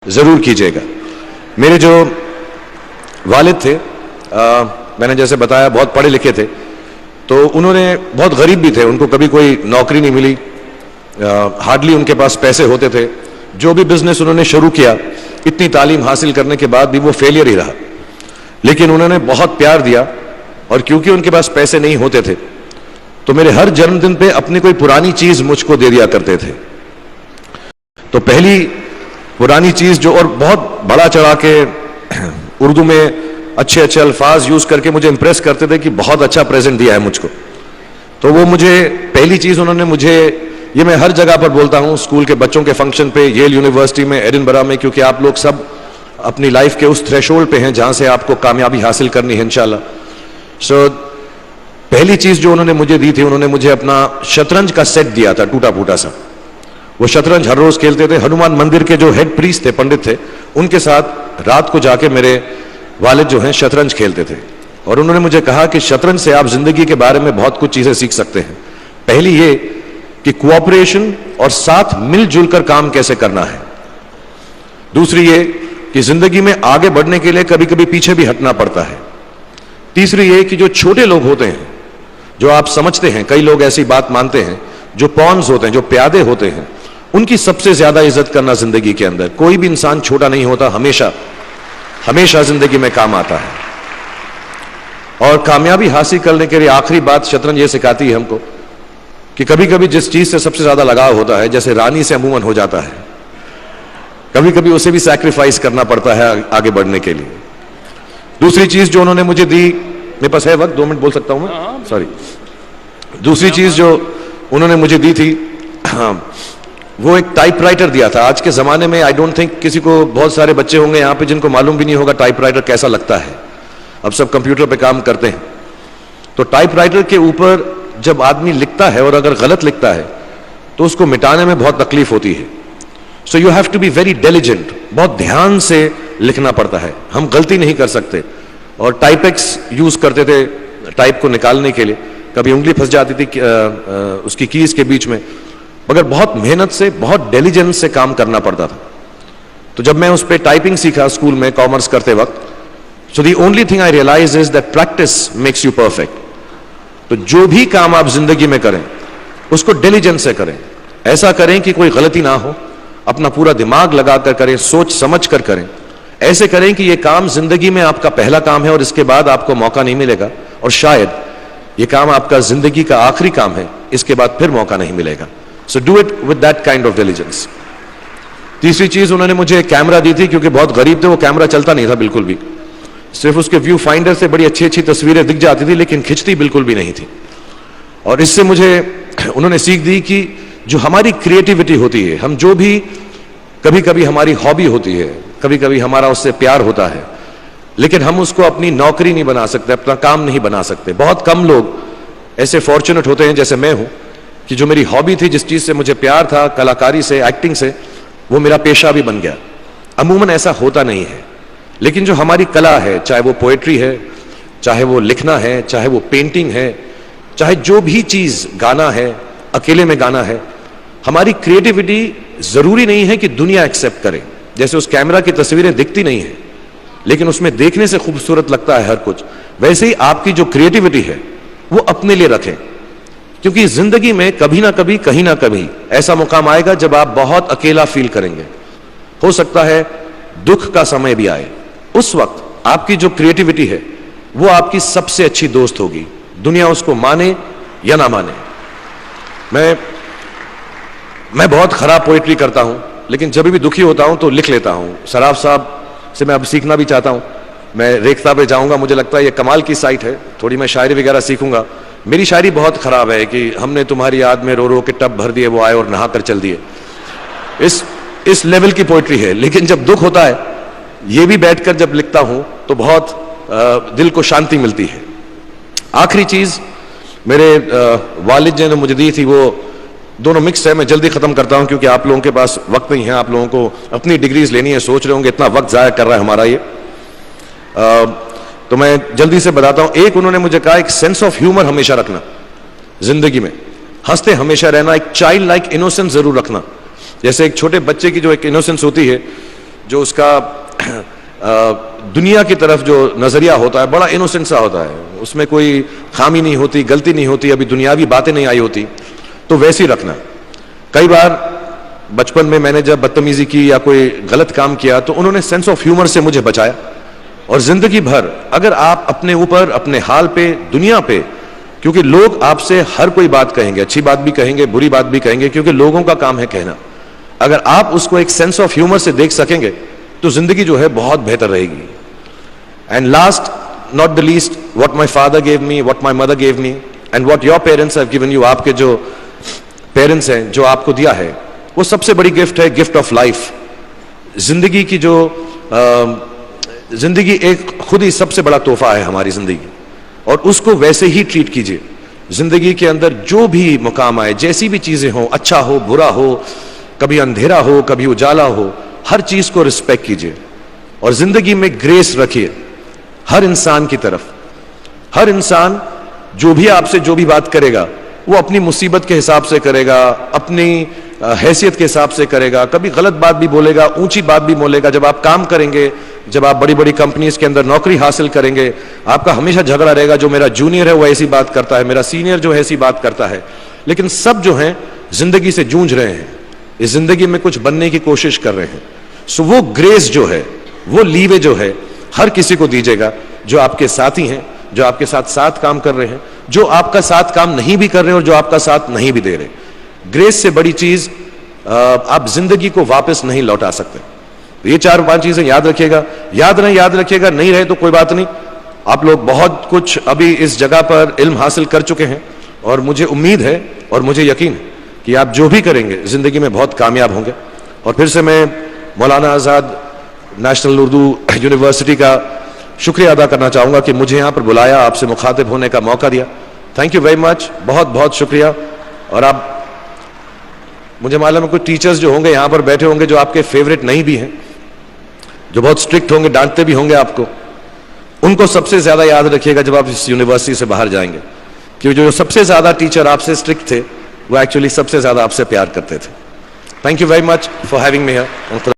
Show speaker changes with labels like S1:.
S1: जरूर कीजिएगा। मेरे जो वालिद थे, मैंने जैसे बताया बहुत पढ़े लिखे थे, तो उन्होंने बहुत गरीब भी थे, उनको कभी कोई नौकरी नहीं मिली, हार्डली उनके पास पैसे होते थे। जो भी बिजनेस उन्होंने शुरू किया, इतनी तालीम हासिल करने के बाद भी वो फेलियर ही रहा। लेकिन उन्होंने बहुत प्यार दिया, और क्योंकि उनके पास पैसे नहीं होते थे तो मेरे हर जन्मदिन पे अपनी कोई पुरानी चीज मुझको दे दिया करते थे। तो पहली पुरानी चीज जो, और बहुत बड़ा चढ़ा के उर्दू में अच्छे अच्छे अल्फाज यूज करके मुझे इंप्रेस करते थे कि बहुत अच्छा प्रेजेंट दिया है मुझको। तो वो मुझे पहली चीज उन्होंने मुझे, ये मैं हर जगह पर बोलता हूं, स्कूल के बच्चों के फंक्शन पे, येल यूनिवर्सिटी में, एडिनबरा में, क्योंकि आप लोग सब अपनी लाइफ के उस थ्रेशोल्ड पे हैं जहां से आपको कामयाबी हासिल करनी है इंशाल्लाह। सो पहली चीज जो उन्होंने मुझे दी थी, उन्होंने मुझे अपना शतरंज का सेट दिया था, टूटा फूटा सा। वो शतरंज हर रोज खेलते थे। हनुमान मंदिर के जो हेड प्रीस्ट थे, पंडित थे, उनके साथ रात को जाके मेरे वालिद जो हैं शतरंज खेलते थे। और उन्होंने मुझे कहा कि शतरंज से आप जिंदगी के बारे में बहुत कुछ चीजें सीख सकते हैं। पहली ये कि कोऑपरेशन और साथ मिलजुल कर काम कैसे करना है। दूसरी ये कि जिंदगी में आगे बढ़ने के लिए कभी कभी पीछे भी हटना पड़ता है। तीसरी ये कि जो छोटे लोग होते हैं, जो आप समझते हैं, कई लोग ऐसी बात मानते हैं, जो पॉन्स होते हैं, जो प्यादे होते हैं, उनकी सबसे ज्यादा इज्जत करना जिंदगी के अंदर। कोई भी इंसान छोटा नहीं होता, हमेशा हमेशा जिंदगी में काम आता है। और कामयाबी हासिल करने के लिए आखिरी बात शतरंज ये सिखाती है हमको कि कभी कभी जिस चीज से सबसे ज्यादा लगाव होता है, जैसे रानी से अमूमन हो जाता है, कभी कभी उसे भी सैक्रिफाइस करना पड़ता है आगे बढ़ने के लिए। दूसरी चीज जो उन्होंने मुझे दी, मेरे पास है वक्त, 2 मिनट बोल सकता हूं मैं, सॉरी। दूसरी चीज जो उन्होंने मुझे दी थी, वो एक टाइपराइटर दिया था। आज के जमाने में आई डोंट थिंक किसी को, बहुत सारे बच्चे होंगे यहाँ पे जिनको मालूम भी नहीं होगा टाइपराइटर कैसा लगता है। अब सब कंप्यूटर पे काम करते हैं। तो टाइपराइटर के ऊपर जब आदमी लिखता है और अगर गलत लिखता है तो उसको मिटाने में बहुत तकलीफ होती है। So you have to be very diligent, बहुत ध्यान से लिखना पड़ता है, हम गलती नहीं कर सकते। और टाइपेक्स यूज करते थे टाइप को निकालने के लिए, कभी उंगली फंस जाती थी उसकी कीज के बीच में, मगर बहुत मेहनत से, बहुत डिलिजेंस से काम करना पड़ता था। तो जब मैं उस पर टाइपिंग सीखा स्कूल में कॉमर्स करते वक्त, so the only thing I realise is that practice makes you perfect. तो जो भी काम आप जिंदगी में करें उसको डिलिजेंस से करें, ऐसा करें कि कोई गलती ना हो, अपना पूरा दिमाग लगाकर करें, सोच समझ कर करें, ऐसे करें कि यह काम जिंदगी में आपका पहला काम है और इसके बाद आपको मौका नहीं मिलेगा, और शायद यह काम आपका जिंदगी का आखिरी काम है, इसके बाद फिर मौका नहीं मिलेगा। So do it with that kind of diligence. तीसरी चीज उन्होंने मुझे कैमरा दी थी, क्योंकि बहुत गरीब थे, वो कैमरा चलता नहीं था बिल्कुल भी, सिर्फ उसके व्यू फाइंडर से बड़ी अच्छी अच्छी तस्वीरें दिख जाती थी, लेकिन खिंचती बिल्कुल भी नहीं थी। और इससे मुझे उन्होंने सीख दी कि जो हमारी क्रिएटिविटी होती है, हम जो भी, कभी कभी हमारी हॉबी होती है, कभी कभी हमारा उससे प्यार होता है, लेकिन हम उसको अपनी नौकरी नहीं बना सकते, अपना काम नहीं बना सकते। बहुत कम लोग ऐसे फॉर्चुनेट होते हैं जैसे मैं हूं कि जो मेरी हॉबी थी, जिस चीज से मुझे प्यार था, कलाकारी से, एक्टिंग से, वो मेरा पेशा भी बन गया। अमूमन ऐसा होता नहीं है, लेकिन जो हमारी कला है, चाहे वो पोएट्री है, चाहे वो लिखना है, चाहे वो पेंटिंग है, चाहे जो भी चीज, गाना है, अकेले में गाना है, हमारी क्रिएटिविटी जरूरी नहीं है कि दुनिया एक्सेप्ट करे। जैसे उस कैमरा की तस्वीरें दिखती नहीं है, लेकिन उसमें देखने से खूबसूरत लगता है हर कुछ, वैसे ही आपकी जो क्रिएटिविटी है वो अपने लिए रखें, क्योंकि जिंदगी में कभी ना कभी, कहीं ना कभी ऐसा मुकाम आएगा जब आप बहुत अकेला फील करेंगे। हो सकता है दुख का समय भी आए, उस वक्त आपकी जो क्रिएटिविटी है वो आपकी सबसे अच्छी दोस्त होगी, दुनिया उसको माने या ना माने। मैं बहुत खराब पोएट्री करता हूं, लेकिन जब भी दुखी होता हूं तो लिख लेता हूं। सराफ साहब से मैं अब सीखना भी चाहता हूं, मैं रेखता पे जाऊंगा, मुझे लगता है ये कमाल की साइट है, थोड़ी मैं शायरी वगैरह सीखूंगा। मेरी शायरी बहुत खराब है कि हमने तुम्हारी याद में रो रो के टब भर दिए, वो आए और नहा कर चल दिए, इस लेवल की पोएट्री है। लेकिन जब दुख होता है, ये भी बैठकर जब लिखता हूं तो बहुत दिल को शांति मिलती है। आखिरी चीज मेरे वालिद ने मुझे दी थी, वो दोनों मिक्स है, मैं जल्दी खत्म करता हूं क्योंकि आप लोगों के पास वक्त नहीं है, आप लोगों को अपनी डिग्रीज लेनी है, सोच रहे होंगे इतना वक्त जाया कर रहा है हमारा ये। तो मैं जल्दी से बताता हूं। एक, उन्होंने मुझे कहा एक सेंस ऑफ ह्यूमर हमेशा रखना, जिंदगी में हंसते हमेशा रहना, एक चाइल्ड लाइक इनोसेंस जरूर रखना। जैसे एक छोटे बच्चे की जो एक इनोसेंस होती है, जो उसका दुनिया की तरफ जो नजरिया होता है बड़ा इनोसेंट सा होता है, उसमें कोई खामी नहीं होती, गलती नहीं होती, अभी दुनियावी बातें नहीं आई होती, तो वैसे ही रखना। कई बार बचपन में मैंने जब बदतमीजी की या कोई गलत काम किया तो उन्होंने सेंस ऑफ ह्यूमर से मुझे बचाया। और जिंदगी भर अगर आप अपने ऊपर, अपने हाल पे, दुनिया पे, क्योंकि लोग आपसे हर कोई बात कहेंगे, अच्छी बात भी कहेंगे, बुरी बात भी कहेंगे, क्योंकि लोगों का काम है कहना। अगर आप उसको एक सेंस ऑफ ह्यूमर से देख सकेंगे तो जिंदगी जो है बहुत बेहतर रहेगी। And last not the least, what my father gave me, what my mother gave me and what your parents have given you, आपके जो पेरेंट्स हैं जो आपको दिया है, वो सबसे बड़ी गिफ्ट है, गिफ्ट ऑफ लाइफ। जिंदगी की जो जिंदगी एक खुद ही सबसे बड़ा तोहफा है हमारी जिंदगी, और उसको वैसे ही ट्रीट कीजिए। जिंदगी के अंदर जो भी मुकाम आए, जैसी भी चीजें हो, अच्छा हो बुरा हो, कभी अंधेरा हो कभी उजाला हो, हर चीज को रिस्पेक्ट कीजिए और जिंदगी में ग्रेस रखिए हर इंसान की तरफ। हर इंसान जो भी आपसे जो भी बात करेगा वो अपनी मुसीबत के हिसाब से करेगा, अपनी हैसियत के हिसाब से करेगा, कभी गलत बात भी बोलेगा, ऊंची बात भी बोलेगा। जब आप काम करेंगे, जब आप बड़ी बड़ी कंपनीज के अंदर नौकरी हासिल करेंगे, आपका हमेशा झगड़ा रहेगा, जो मेरा जूनियर है वो ऐसी बात करता है, मेरा सीनियर जो है ऐसी बात करता है। लेकिन सब जो हैं जिंदगी से जूझ रहे हैं, इस जिंदगी में कुछ बनने की कोशिश कर रहे हैं। सो वो ग्रेस जो है, वो लीवे जो है, हर किसी को दीजिएगा जो आपके साथी हैं, जो आपके साथ साथ काम कर रहे हैं, जो आपका साथ काम नहीं भी कर रहे हैं और जो आपका साथ नहीं भी दे रहे। ग्रेस से बड़ी चीज आप जिंदगी को वापस नहीं लौटा सकते। तो ये 4-5 चीजें याद रखिएगा। याद रखिएगा, नहीं रहे तो कोई बात नहीं। आप लोग बहुत कुछ अभी इस जगह पर इल्म हासिल कर चुके हैं और मुझे उम्मीद है और मुझे यकीन है कि आप जो भी करेंगे जिंदगी में बहुत कामयाब होंगे। और फिर से मैं मौलाना आज़ाद नेशनल उर्दू यूनिवर्सिटी का शुक्रिया अदा करना चाहूंगा कि मुझे यहां पर बुलाया, आपसे मुखातिब होने का मौका दिया। थैंक यू वेरी मच, बहुत बहुत शुक्रिया। और आप, मुझे मालूम है कुछ टीचर्स जो होंगे यहां पर बैठे होंगे जो आपके फेवरेट नहीं भी हैं, जो बहुत स्ट्रिक्ट होंगे, डांटते भी होंगे आपको, उनको सबसे ज्यादा याद रखिएगा जब आप इस यूनिवर्सिटी से बाहर जाएंगे, क्योंकि जो सबसे ज्यादा टीचर आपसे स्ट्रिक्ट थे वो एक्चुअली सबसे ज्यादा आपसे प्यार करते थे। Thank you very much for having me here.